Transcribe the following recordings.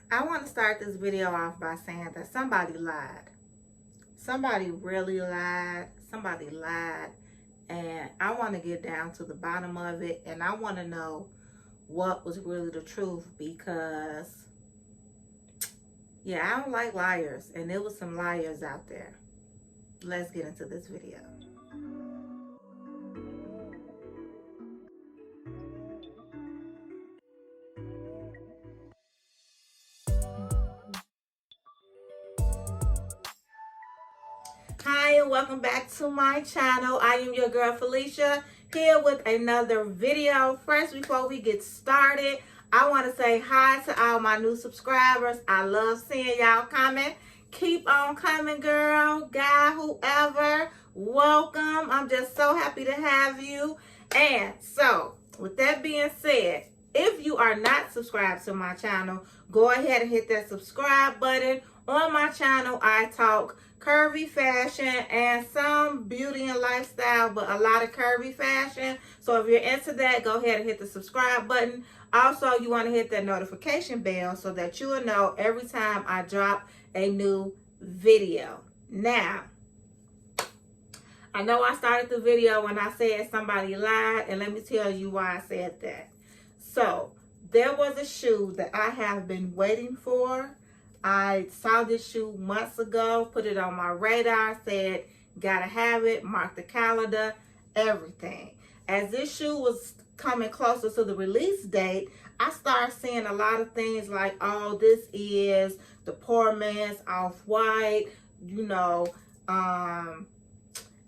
I want to start this video off by saying that somebody lied. Somebody really lied. Somebody lied. And I want to get down to the bottom of it. And I want to know what was really the truth, because, yeah, I don't like liars. And there was some liars out there. Let's get into this video. Hi, and welcome back to my channel. I am your girl Felicia, here with another video. First, before we get started, I want to say hi to all my new subscribers. I love seeing y'all comment. Keep on coming, girl, guy, whoever. Welcome. I'm just so happy to have you. And so, with that being said, if you are not subscribed to my channel, go ahead and hit that subscribe button. On my channel, I talk curvy fashion and some beauty and lifestyle, but a lot of curvy fashion. So if you're into that, go ahead and hit the subscribe button. Also, you want to hit that notification bell so that you will know every time I drop a new video. Now, I know I started the video when I said somebody lied, and let me tell you why I said that. So, there was a shoe that I have been waiting for. I saw this shoe months ago, put it on my radar, said, gotta have it, marked the calendar, everything. As this shoe was coming closer to the release date, I started seeing a lot of things like, oh, this is the poor man's off-white, you know,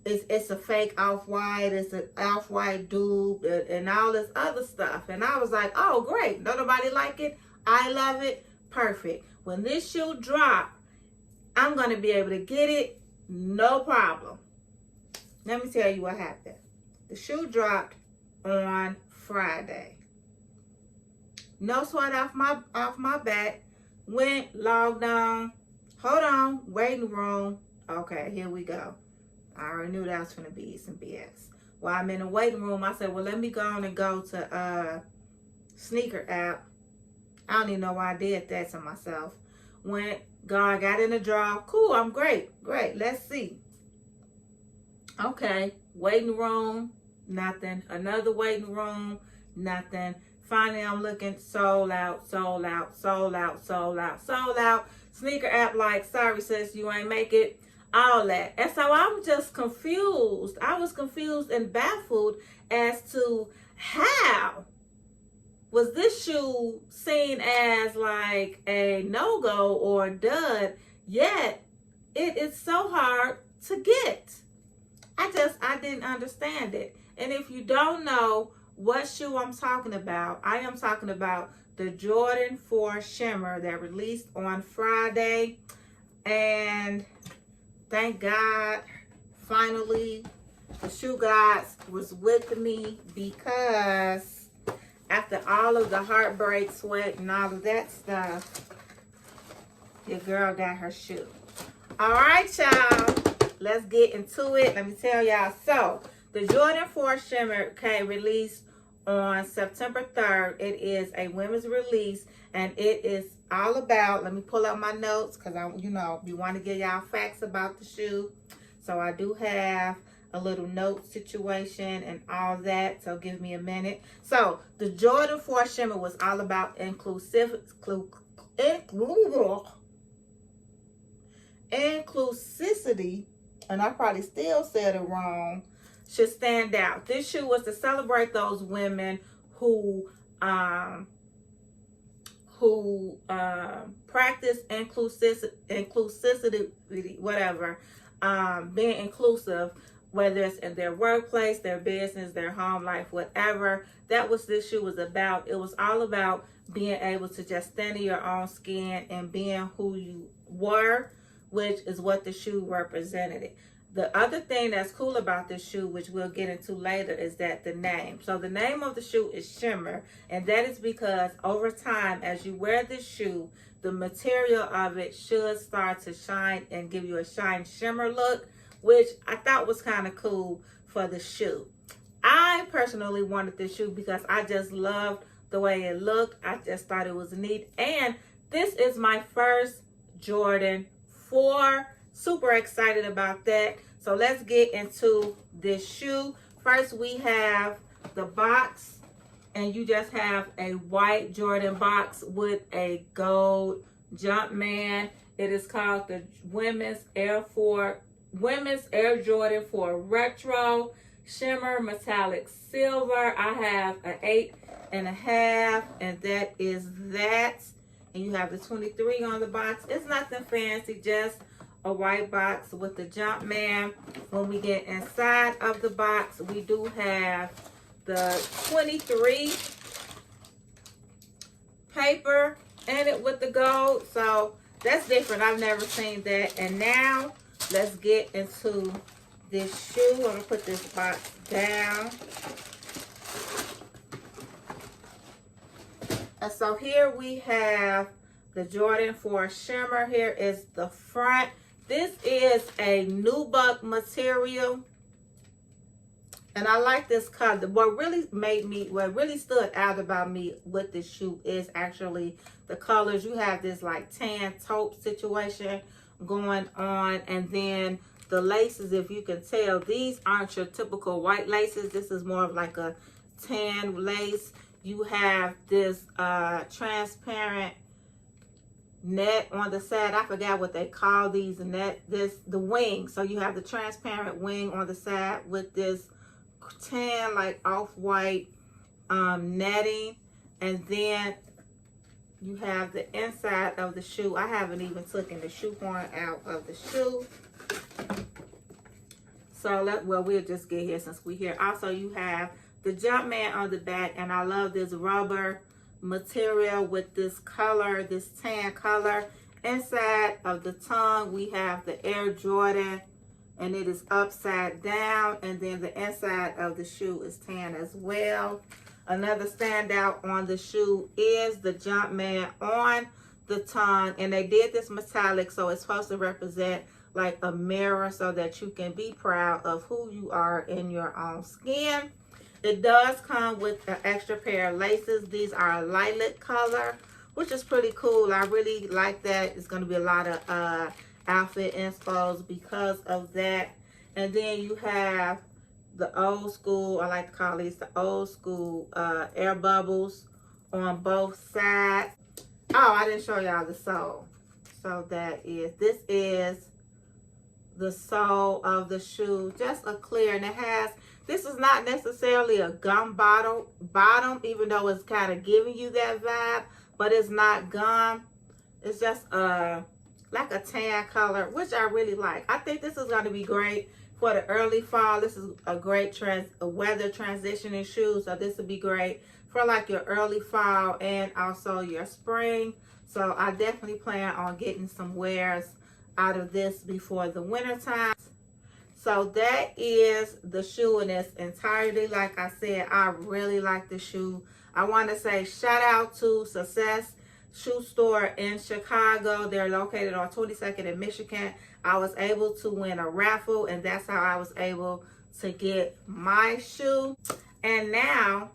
it's a fake off-white, it's an off-white dupe, and all this other stuff. And I was like, oh, great, don't nobody like it? I love it, perfect. When this shoe drop, I'm going to be able to get it, no problem. Let me tell you what happened. The shoe dropped on Friday. No sweat off my back. Went, logged on. Hold on, waiting room. Okay, here we go. I already knew that was going to be some BS. While I'm in the waiting room, I said, well, let me go on and go to sneaker app. I don't even know why I did that to myself. Went, got in the drawer. Cool, I'm great. Let's see. Okay, waiting room, nothing. Another waiting room, nothing. Finally, I'm looking, sold out. Sneaker app like, sorry sis, you ain't make it. All that. And so I'm just confused. I was confused and baffled as to how was this shoe seen as like a no-go or a dud, yet it is so hard to get. I didn't understand it. And if you don't know what shoe I'm talking about, I am talking about the Jordan 4 Shimmer that released on Friday. And thank God, finally, the shoe gods was with me, because after all of the heartbreak, sweat, and all of that stuff, your girl got her shoe. All right, y'all. Let's get into it. Let me tell y'all. So, the Jordan 4 Shimmer released on September 3rd. It is a women's release, and it is all about, let me pull up my notes, because we want to give y'all facts about the shoe. So, I do have a little note situation and all that, so give me a minute. So the Jordan 4 Shimmer was all about inclusivity, and I probably still said it wrong, should stand out. This shoe was to celebrate those women who practice inclusivity, whatever, being inclusive, whether it's in their workplace, their business, their home life, whatever. That was this shoe was about. It was all about being able to just stand in your own skin and being who you were, which is what the shoe represented. The other thing that's cool about this shoe, which we'll get into later, is that the name. So the name of the shoe is Shimmer, and that is because over time, as you wear this shoe, the material of it should start to shine and give you a shine shimmer look, which I thought was kind of cool for the shoe. I personally wanted this shoe because I just loved the way it looked. I just thought it was neat. And This is my first Jordan 4. Super excited about that. So let's get into this shoe. First, we have the box, and you just have a white Jordan box with a gold Jumpman. It is called the Women's Air Jordan 4 Retro Shimmer Metallic Silver. I have an 8.5, and that is that. And you have the 23 on the box. It's nothing fancy, just a white box with the Jumpman. When we get inside of the box, we do have the 23 paper in it with the gold. So that's different. I've never seen that. And now let's get into this shoe. I'm gonna put this box down. And so here we have the Jordan 4 Shimmer. Here is the front. This is a nubuck material, and I like this color. What really stood out about me with this shoe is actually the colors. You have this like tan taupe situation going on, and then the laces, if you can tell, these aren't your typical white laces. This is more of like a tan lace. You have this transparent net on the side. I forgot what they call these the wing. So you have the transparent wing on the side with this tan like off-white netting, and then you have the inside of the shoe. I haven't even taken the shoe horn out of the shoe. So we'll just get here since we're here. Also, you have the Jumpman on the back, and I love this rubber material with this color, this tan color. Inside of the tongue, we have the Air Jordan, and it is upside down, and then the inside of the shoe is tan as well. Another standout on the shoe is the Jumpman on the tongue, and they did this metallic, so it's supposed to represent like a mirror so that you can be proud of who you are in your own skin. It does come with an extra pair of laces. These are a lilac color, which is pretty cool. I really like that. It's going to be a lot of outfit inspos because of that. And then you have the old school, I like to call these the old school air bubbles on both sides. Oh, I didn't show y'all the sole. So this is the sole of the shoe, just a clear, and this is not necessarily a gum bottom, even though it's kind of giving you that vibe, but it's not gum. It's just like a tan color, which I really like. I think this is going to be great for the early fall. This is a great weather transitioning shoe, so this would be great for like your early fall and also your spring. So I definitely plan on getting some wears out of this before the winter time. So that is the shoe in its entirety. Like I said, I really like the shoe. I want to say shout out to Success Shoe Store in Chicago. They're located on 22nd in Michigan. I was able to win a raffle, and that's how I was able to get my shoe. And now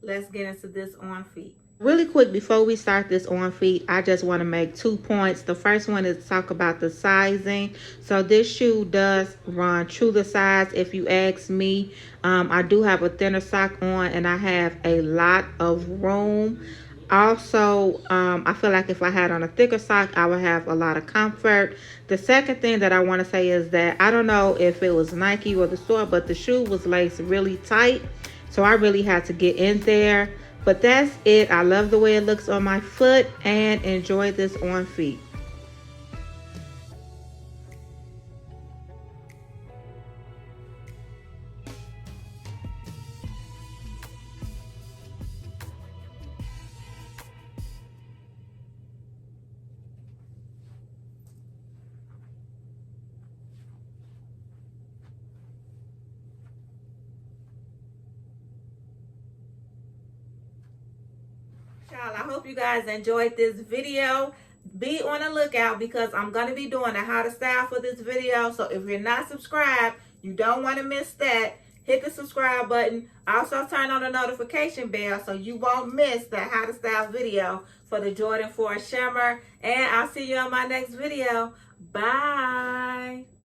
let's get into this on feet. Really quick, before we start this on feet, I just want to make 2 points. The first one is talk about the sizing. So this shoe does run true to size if you ask me. I do have a thinner sock on, and I have a lot of room. Also, I feel like if I had on a thicker sock, I would have a lot of comfort. The second thing that I want to say is that I don't know if it was Nike or the store, but the shoe was laced really tight. So I really had to get in there. But that's it. I love the way it looks on my foot, and enjoy this on feet. Y'all, I hope you guys enjoyed this video. Be on the lookout because I'm going to be doing a how to style for this video. So if you're not subscribed, you don't want to miss that. Hit the subscribe button. Also turn on the notification bell so you won't miss that how to style video for the Jordan 4 Shimmer. And I'll see you on my next video. Bye.